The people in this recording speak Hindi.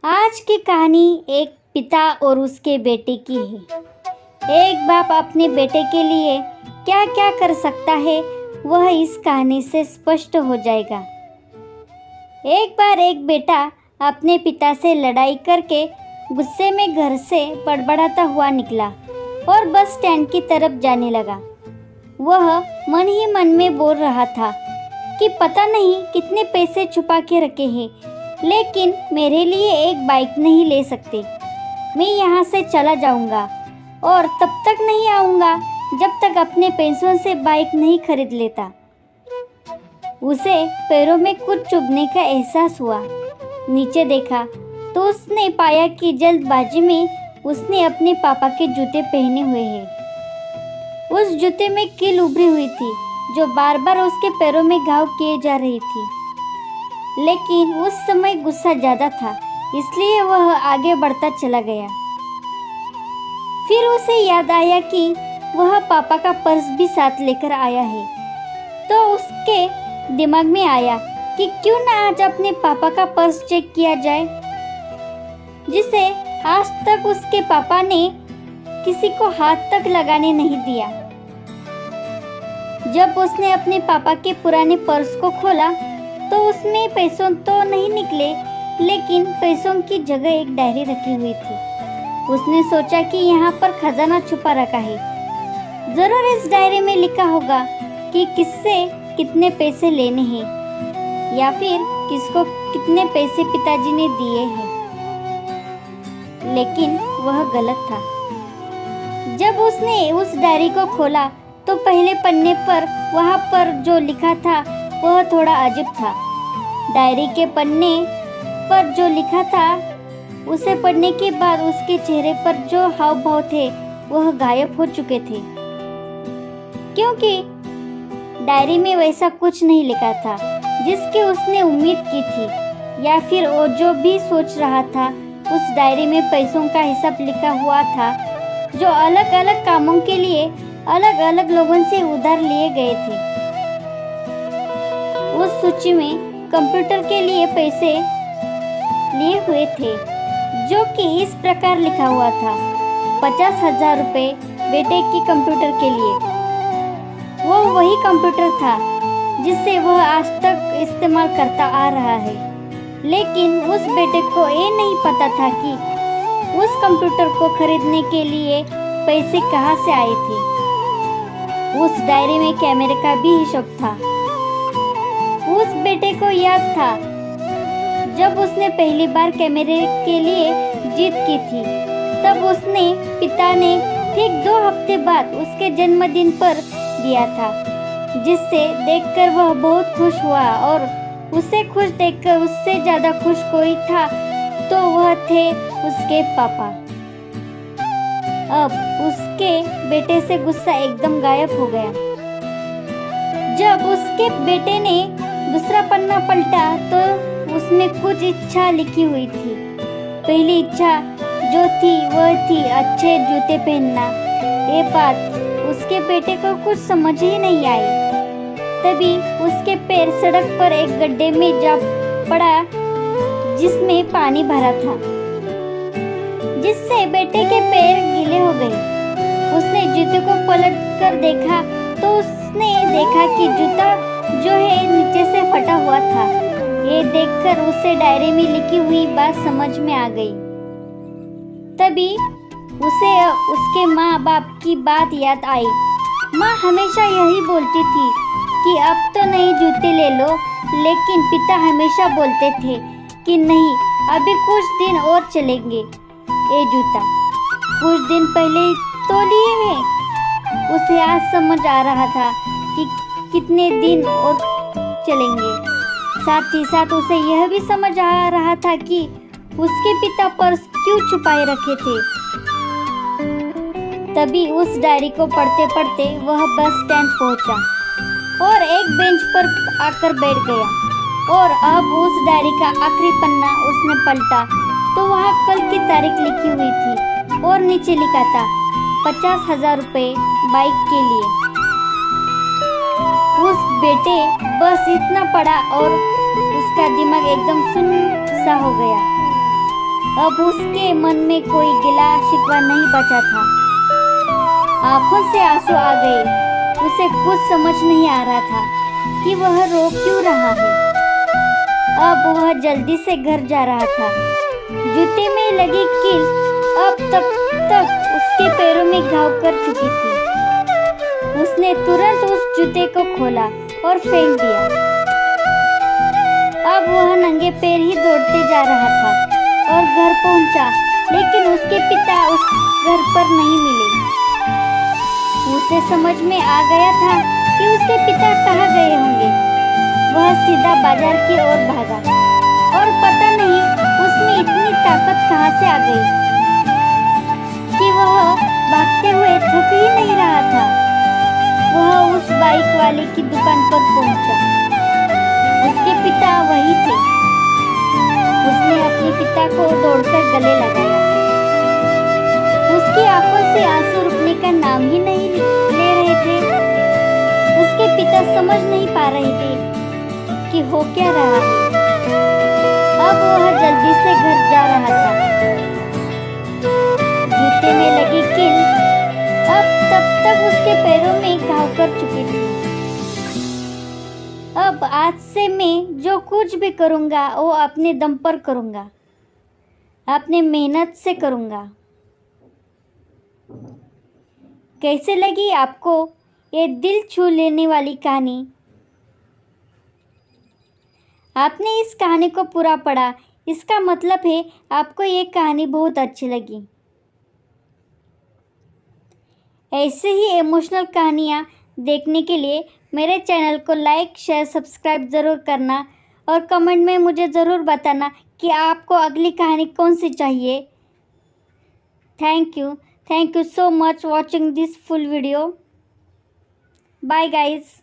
आज की कहानी एक पिता और उसके बेटे की है। एक बाप अपने बेटे के लिए क्या क्या कर सकता है वह इस कहानी से स्पष्ट हो जाएगा। एक बार एक बेटा अपने पिता से लड़ाई करके गुस्से में घर से बड़बड़ाता हुआ निकला और बस स्टैंड की तरफ जाने लगा। वह मन ही मन में बोल रहा था कि पता नहीं कितने पैसे छुपा के रखे हैं, लेकिन मेरे लिए एक बाइक नहीं ले सकते। मैं यहाँ से चला जाऊँगा और तब तक नहीं आऊँगा जब तक अपने पैसों से बाइक नहीं खरीद लेता। उसे पैरों में कुछ चुभने का एहसास हुआ। नीचे देखा तो उसने पाया कि जल्दबाजी में उसने अपने पापा के जूते पहने हुए हैं। उस जूते में कील उभरी हुई थी जो बार बार उसके पैरों में घाव किए जा रही थी। लेकिन उस समय गुस्सा ज़्यादा था, इसलिए वह आगे बढ़ता चला गया। फिर उसे याद आया कि वह पापा का पर्स भी साथ लेकर आया है, तो उसके दिमाग में आया कि क्यों ना आज अपने पापा का पर्स चेक किया जाए, जिसे आज तक उसके पापा ने किसी को हाथ तक लगाने नहीं दिया। जब उसने अपने पापा के पुराने पर्स को खोला तो उसमें पैसों तो नहीं निकले, लेकिन पैसों की जगह एक डायरी रखी हुई थी। उसने सोचा कि यहाँ पर खजाना छुपा रखा है, जरूर इस डायरी में लिखा होगा कि किससे कितने पैसे लेने हैं या फिर किसको कितने पैसे पिताजी ने दिए हैं। लेकिन वह गलत था। जब उसने उस डायरी को खोला तो पहले पन्ने पर वहाँ पर जो लिखा था वह थोड़ा अजीब था। डायरी के पन्ने पर जो लिखा था उसे पढ़ने के बाद उसके चेहरे पर जो हाव भाव थे वह गायब हो चुके थे, क्योंकि डायरी में वैसा कुछ नहीं लिखा था जिसकी उसने उम्मीद की थी, या फिर वो जो भी सोच रहा था। उस डायरी में पैसों का हिसाब लिखा हुआ था जो अलग अलग कामों के लिए अलग अलग लोगों से उधार लिए गए थे। उस सूची में कंप्यूटर के लिए पैसे लिए हुए थे, जो कि इस प्रकार लिखा हुआ था, 50,000 रुपये बेटे की कंप्यूटर के लिए। वो वही कंप्यूटर था जिसे वह आज तक इस्तेमाल करता आ रहा है, लेकिन उस बेटे को ये नहीं पता था कि उस कंप्यूटर को खरीदने के लिए पैसे कहाँ से आए थे। उस डायरी में कैमरे का भी हिसाब था। उस बेटे को याद था जब उसने पहली बार कैमरे के लिए जीत की थी, तब उसने पिता ने ठीक 2 हफ्ते बाद उसके जन्मदिन पर दिया था, जिससे देखकर वह बहुत खुश हुआ। और उसे खुश देखकर उससे ज़्यादा खुश कोई था तो वह थे उसके पापा। अब उसके बेटे से गुस्सा एकदम गायब हो गया। जब उसके बेटे ने दूसरा पन्ना पलटा तो उसमें कुछ इच्छा लिखी हुई थी। पहली इच्छा जो थी वह थी अच्छे जूते पहनना। ये बात उसके बेटे को कुछ समझ ही नहीं आई। तभी उसके पैर सड़क पर एक गड्ढे में जा पड़ा जिसमें पानी भरा था, जिससे बेटे के पैर गीले हो गए। उसने जूते को पलट कर देखा तो उसने देखा कि जूता जो है नीचे से फटा हुआ था। ये देखकर उसे डायरी में लिखी हुई बात समझ में आ गई। तभी उसे उसके माँ बाप की बात याद आई। माँ हमेशा यही बोलती थी कि अब तो नए जूते ले लो, लेकिन पिता हमेशा बोलते थे कि नहीं, अभी कुछ दिन और चलेंगे। ये जूता कुछ दिन पहले तो लिए हैं। उसे आज समझ आ रहा था कि कितने दिन और चलेंगे। साथ ही साथ उसे यह भी समझ आ रहा था कि उसके पिता पर्स क्यों छुपाए रखे थे। तभी उस डायरी को पढ़ते पढ़ते वह बस स्टैंड पहुंचा और एक बेंच पर आकर बैठ गया। और अब उस डायरी का आखिरी पन्ना उसने पलटा तो वहाँ कल की तारीख लिखी हुई थी और नीचे लिखा था 50,000 रुपये बाइक के लिए। उस बेटे बस इतना पढ़ा और उसका दिमाग एकदम सुन्न सा हो गया। अब उसके मन में कोई गिला शिकवा नहीं बचा था। आंखों से आंसू आ गए। उसे कुछ समझ नहीं आ रहा था कि वह रो क्यों रहा है। अब वह जल्दी से घर जा रहा था। जूते में लगी कील अब तक उसके पैरों में घाव कर चुकी थी। उसने तुरंत उस जूते को खोला और फेंक दिया। अब वह नंगे पैर ही दौड़ते जा रहा था और घर पहुंचा, लेकिन उसके पिता उस घर पर नहीं मिले। उसे समझ में आ गया था कि उसके पिता कहाँ गए होंगे। वह सीधा बाजार की ओर भागा और पता नहीं उसमें इतनी ताकत कहाँ से आ गई कि वह भागते हुए थक ही नहीं रहा था। वह उस बाइक वाले की दुकान पर पहुंचा। उसके पिता वही थे। उसने अपने पिता को दौड़कर गले लगाया। उसकी आंखों से आंसू रुकने का नाम ही नहीं ले रहे थे। उसके पिता समझ नहीं पा रहे थे कि हो क्या रहा है। अब वह जल्दी से घर जा रहा था। जूते में लगी कील अब तब तक उसके पैरों में घाव कर चुकी थी। अब आज से मैं जो कुछ भी करूँगा वो अपने दम पर करूँगा, अपने मेहनत से करूँगा। कैसे लगी आपको ये दिल छू लेने वाली कहानी? आपने इस कहानी को पूरा पढ़ा, इसका मतलब है आपको ये कहानी बहुत अच्छी लगी। ऐसे ही इमोशनल कहानियाँ देखने के लिए मेरे चैनल को लाइक, शेयर, सब्सक्राइब ज़रूर करना और कमेंट में मुझे ज़रूर बताना कि आपको अगली कहानी कौन सी चाहिए। Thank you so much watching this full video. Bye guys.